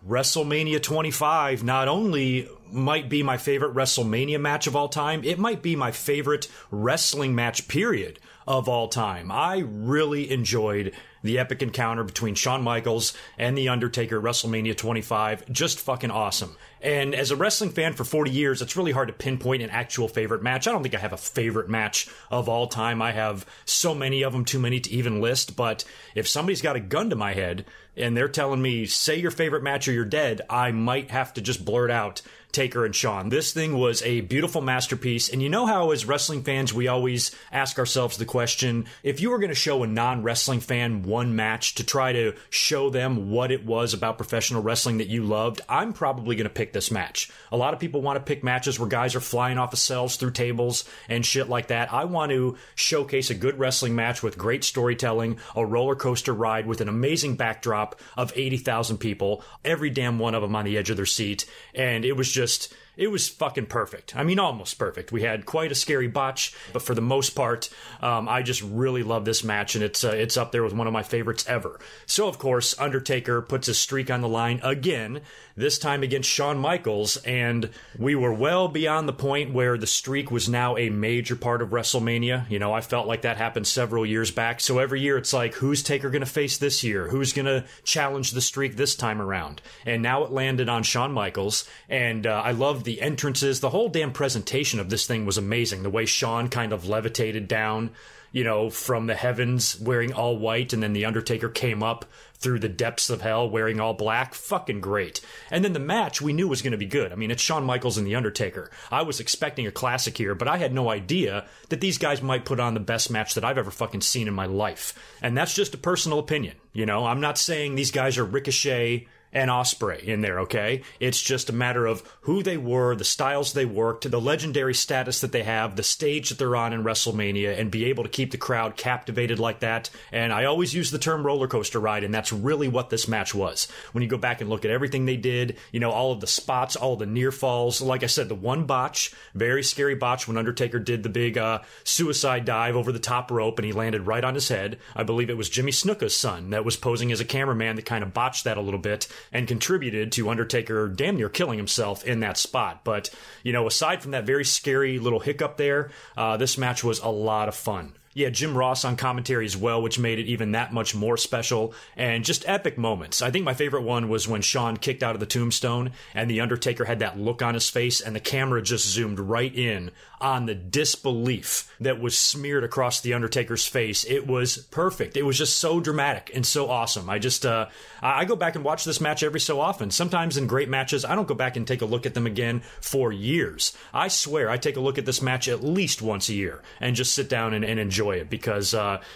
WrestleMania 25 not only might be my favorite WrestleMania match of all time, it might be my favorite wrestling match, period, of all time. I really enjoyed the epic encounter between Shawn Michaels and The Undertaker at WrestleMania 25. Just fucking awesome. And as a wrestling fan for 40 years, it's really hard to pinpoint an actual favorite match. I don't think I have a favorite match of all time. I have so many of them, too many to even list. But if somebody's got a gun to my head and they're telling me, say your favorite match or you're dead, I might have to just blurt out Taker and Shawn. This thing was a beautiful masterpiece. And you know how as wrestling fans, we always ask ourselves the question, if you were going to show a non-wrestling fan one match to try to show them what it was about professional wrestling that you loved, I'm probably going to pick this match. A lot of people want to pick matches where guys are flying off of cells through tables and shit like that. I want to showcase a good wrestling match with great storytelling, a roller coaster ride with an amazing backdrop of 80,000 people, every damn one of them on the edge of their seat. And it was fucking perfect. I mean, almost perfect. We had quite a scary botch, but for the most part, I just really love this match, and it's up there with one of my favorites ever. So, of course, Undertaker puts his streak on the line again, this time against Shawn Michaels, and we were well beyond the point where the streak was now a major part of WrestleMania. You know, I felt like that happened several years back, so every year it's like, who's Taker going to face this year? Who's going to challenge the streak this time around? And now it landed on Shawn Michaels, and I love the entrances. The whole damn presentation of this thing was amazing. The way Shawn kind of levitated down, you know, from the heavens wearing all white, and then The Undertaker came up through the depths of hell wearing all black. Fucking great. And then the match we knew was going to be good. I mean, it's Shawn Michaels and The Undertaker. I was expecting a classic here, but I had no idea that these guys might put on the best match that I've ever fucking seen in my life. And that's just a personal opinion. You know, I'm not saying these guys are Ricochet and Ospreay in there, okay? It's just a matter of who they were, the styles they worked, the legendary status that they have, the stage that they're on in WrestleMania, and be able to keep the crowd captivated like that. And I always use the term roller coaster ride, and that's really what this match was. When you go back and look at everything they did, you know, all of the spots, all of the near falls, like I said, the one botch, very scary botch when Undertaker did the big suicide dive over the top rope, and he landed right on his head. I believe it was Jimmy Snuka's son that was posing as a cameraman that kind of botched that a little bit and contributed to Undertaker damn near killing himself in that spot. But, you know, aside from that very scary little hiccup there, this match was a lot of fun. Yeah, Jim Ross on commentary as well, which made it even that much more special, and just epic moments. I think my favorite one was when Shawn kicked out of the tombstone and The Undertaker had that look on his face and the camera just zoomed right in on the disbelief that was smeared across The Undertaker's face. It was perfect. It was just so dramatic and so awesome. I go back and watch this match every so often. Sometimes in great matches, I don't go back and take a look at them again for years. I swear I take a look at this match at least once a year and just sit down and enjoy it, because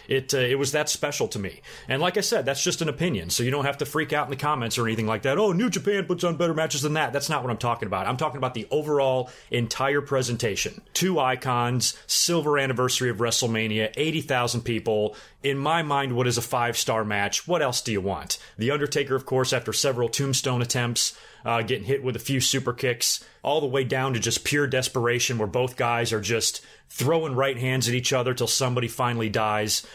it was that special to me. And like I said, that's just an opinion, so you don't have to freak out in the comments or anything like that. Oh, New Japan puts on better matches than that. That's not what I'm talking about. I'm talking about the overall entire presentation. Two icons, silver anniversary of WrestleMania, 80,000 people. In my mind, what is a 5-star match? What else do you want? The Undertaker, of course, after several tombstone attempts, getting hit with a few super kicks, all the way down to just pure desperation where both guys are just throwing right hands at each other till somebody finally dies.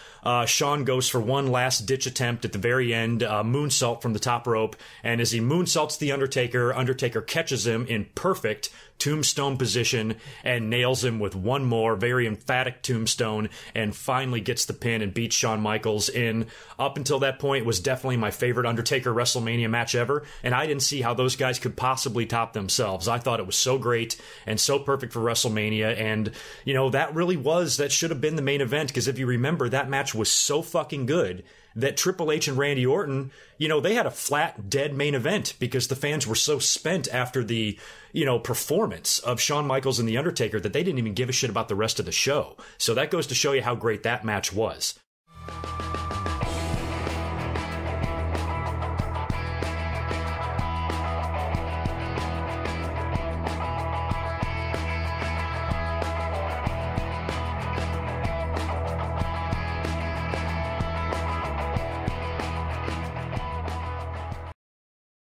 Shawn goes for one last-ditch attempt at the very end, moonsault from the top rope, and as he moonsaults the Undertaker, Undertaker catches him in perfect tombstone position and nails him with one more very emphatic tombstone and finally gets the pin and beats Shawn Michaels in. Up until that point was definitely my favorite Undertaker WrestleMania match ever, and I didn't see how those guys could possibly top themselves. I thought it was so great and so perfect for WrestleMania, and, you know, that should have been the main event, because if you remember, that match was so fucking good that Triple H and Randy Orton, you know, they had a flat, dead main event because the fans were so spent after the, you know, performance of Shawn Michaels and The Undertaker that they didn't even give a shit about the rest of the show. So that goes to show you how great that match was.